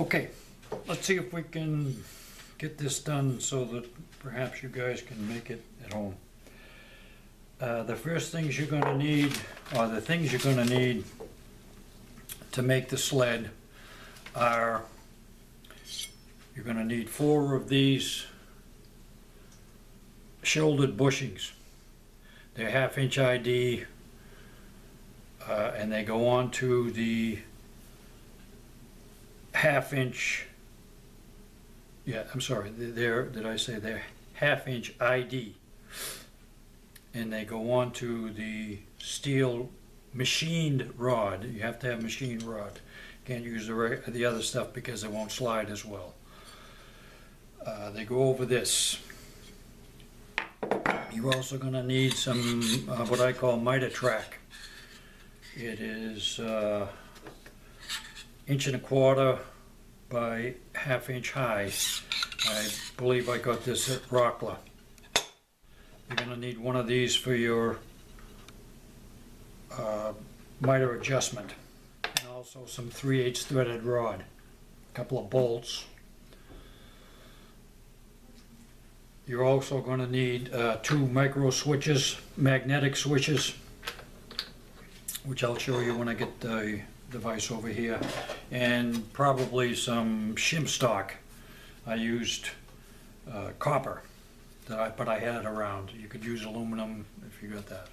Okay, let's see if we can get this done so that perhaps you guys can make it at home. The first things you're gonna need, or the things you're gonna need to make the sled are, you're gonna need 4 of these shouldered bushings. They're 1/2 inch ID, and they go on to the 1/2 inch, I'm sorry, did I say they're 1/2 inch ID? And they go on to the steel machined rod. You have to have machined rod. Can't use the other stuff because it won't slide as well. They go over this. You're also going to need some what I call miter track. It is 1.25 inch by 1/2 inch high. I believe I got this at Rockler. You're going to need one of these for your miter adjustment, and also some 3/8 threaded rod, a couple of bolts. You're also going to need 2 micro switches, magnetic switches, which I'll show you when I get the device over here, and probably some shim stock. I used copper, but I had it around. You could use aluminum if you got that.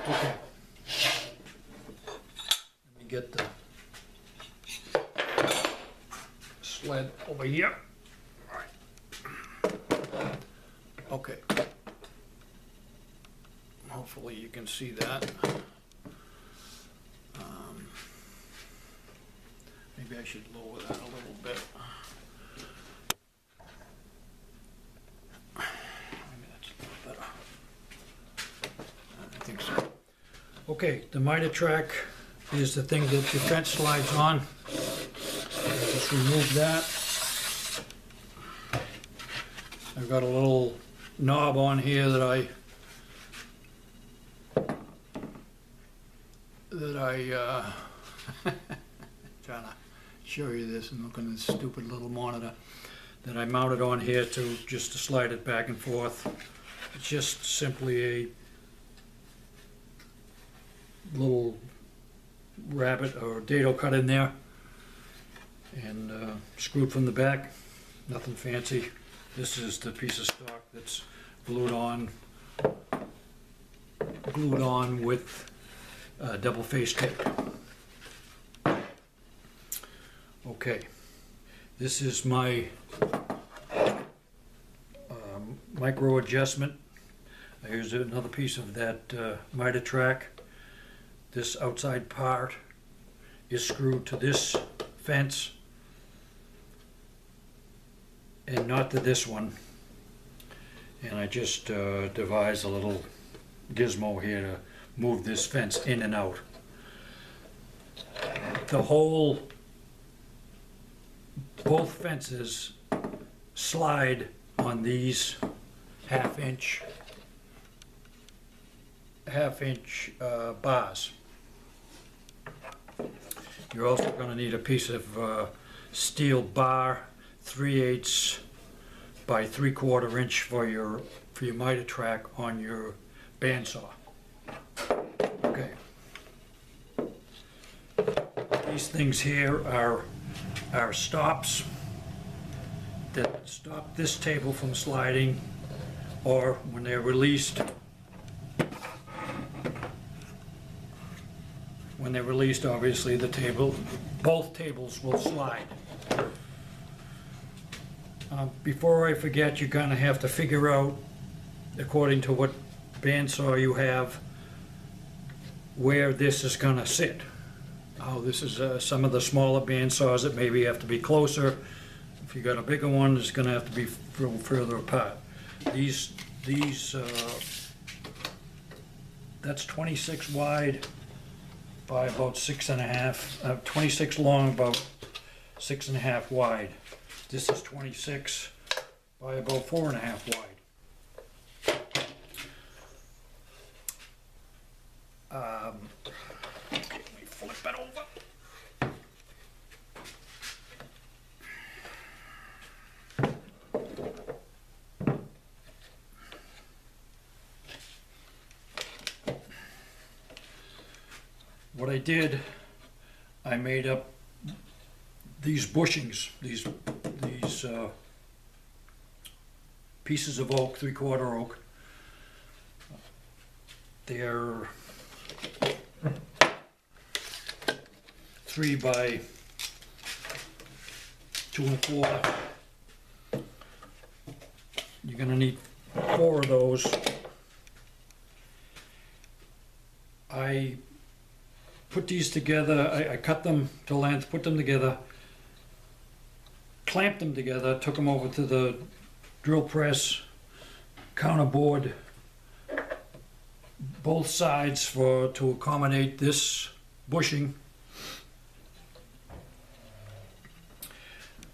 Okay. Let me get the sled over here. All right. Okay. Hopefully you can see that. Maybe I should lower that a little bit. Maybe that's a little better. I think so. Okay, the miter track is the thing that the fence slides on. Just remove that. I've got a little knob on here that I trying to show you this and look at this stupid little monitor that I mounted on here just to slide it back and forth. It's just simply a little rabbit or dado cut in there and screwed from the back. Nothing fancy. This is the piece of stock that's glued on with double face tape. Okay, this is my micro adjustment. Here's another piece of that miter track. This outside part is screwed to this fence and not to this one. And I just devised a little gizmo here to move this fence in and out. Both fences slide on these 1/2 inch bars. You're also going to need a piece of steel bar, 3/8 by 3/4 inch for your miter track on your bandsaw. Okay. These things here are stops that stop this table from sliding, or when they're released, obviously both tables will slide. Before I forget, you're going to have to figure out, according to what bandsaw you have, where this is going to sit. This is some of the smaller bandsaws that maybe have to be closer. If you got a bigger one, it's going to have to be further apart. That's 26 wide by about 6.5, 26 long, about 6.5 wide. This is 26 by about 4.5 wide. Okay, let me flip it over. what I did, I made up these bushings, these pieces of oak, 3/4 oak. They're 3 by 2 1/4. You're gonna need 4 of those. I put these together, I cut them to length, put them together, clamped them together, took them over to the drill press, counterboard both sides to accommodate this bushing.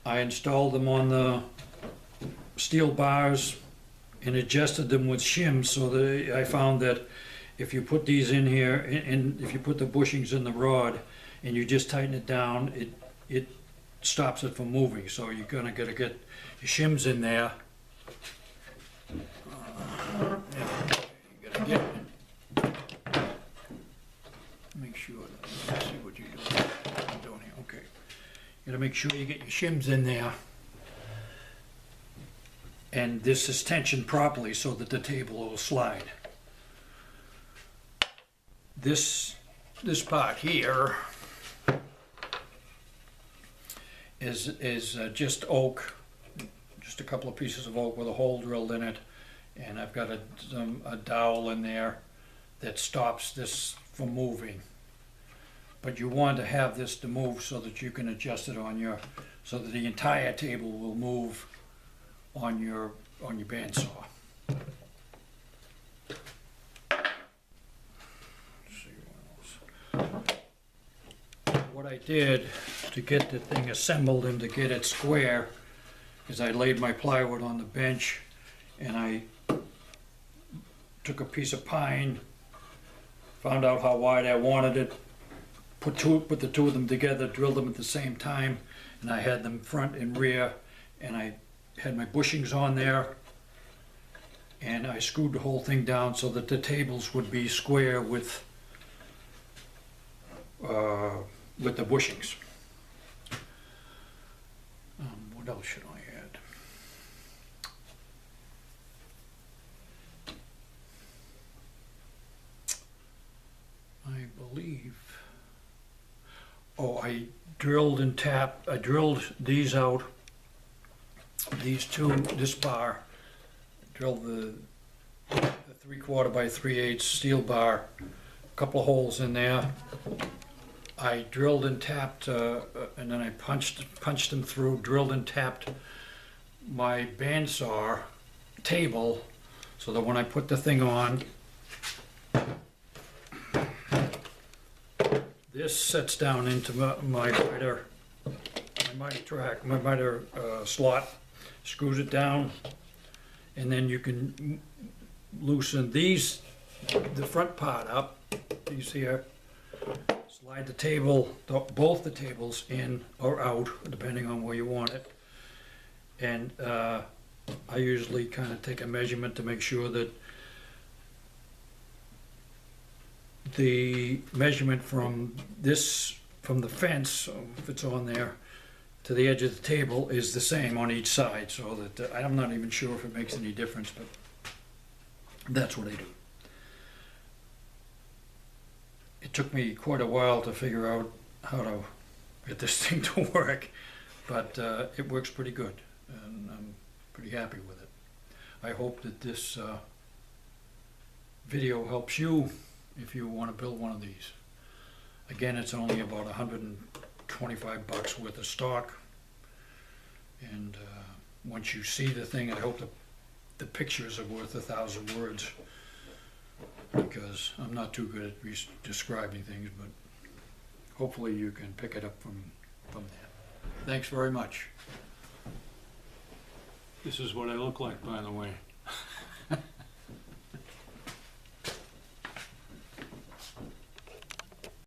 I installed them on the steel bars and adjusted them with shims, so that I found that if you put these in here, and if you put the bushings in the rod and you just tighten it down, it stops it from moving. So you're gonna gotta get your shims in there. You gotta get, make sure, let's see what you're doing. I'm doing here, okay. You gotta make sure you get your shims in there. And this is tensioned properly so that the table will slide. This part here is just oak, just a couple of pieces of oak with a hole drilled in it, and I've got a dowel in there that stops this from moving. But you want to have this to move so that you can adjust it on your, so that the entire table will move on your bandsaw. What I did to get the thing assembled and to get it square is I laid my plywood on the bench, and I took a piece of pine, found out how wide I wanted it, put the two of them together, drilled them at the same time, and I had them front and rear, and I had my bushings on there, and I screwed the whole thing down so that the tables would be square with the bushings. What else should I add? I believe, I drilled and tapped, I drilled these out, these two, this bar, drilled the 3/4 by 3/8 steel bar, a couple of holes in there. I drilled and tapped, and then I punched them through, drilled and tapped my bandsaw table so that when I put the thing on, this sets down into my miter slot, screws it down, and then you can loosen these, the front part up, these here, slide the table, both the tables in or out, depending on where you want it. And I usually kind of take a measurement to make sure that the measurement from the fence, if it's on there, to the edge of the table is the same on each side, so that I'm not even sure if it makes any difference, but that's what I do. It took me quite a while to figure out how to get this thing to work, but it works pretty good, and I'm pretty happy with it. I hope that this video helps you if you want to build one of these. Again, it's only about $125 worth of stock, and once you see the thing, I hope the pictures are worth 1,000 words, because I'm not too good at describing things, but hopefully you can pick it up from there. Thanks very much. This is what I look like, by the way.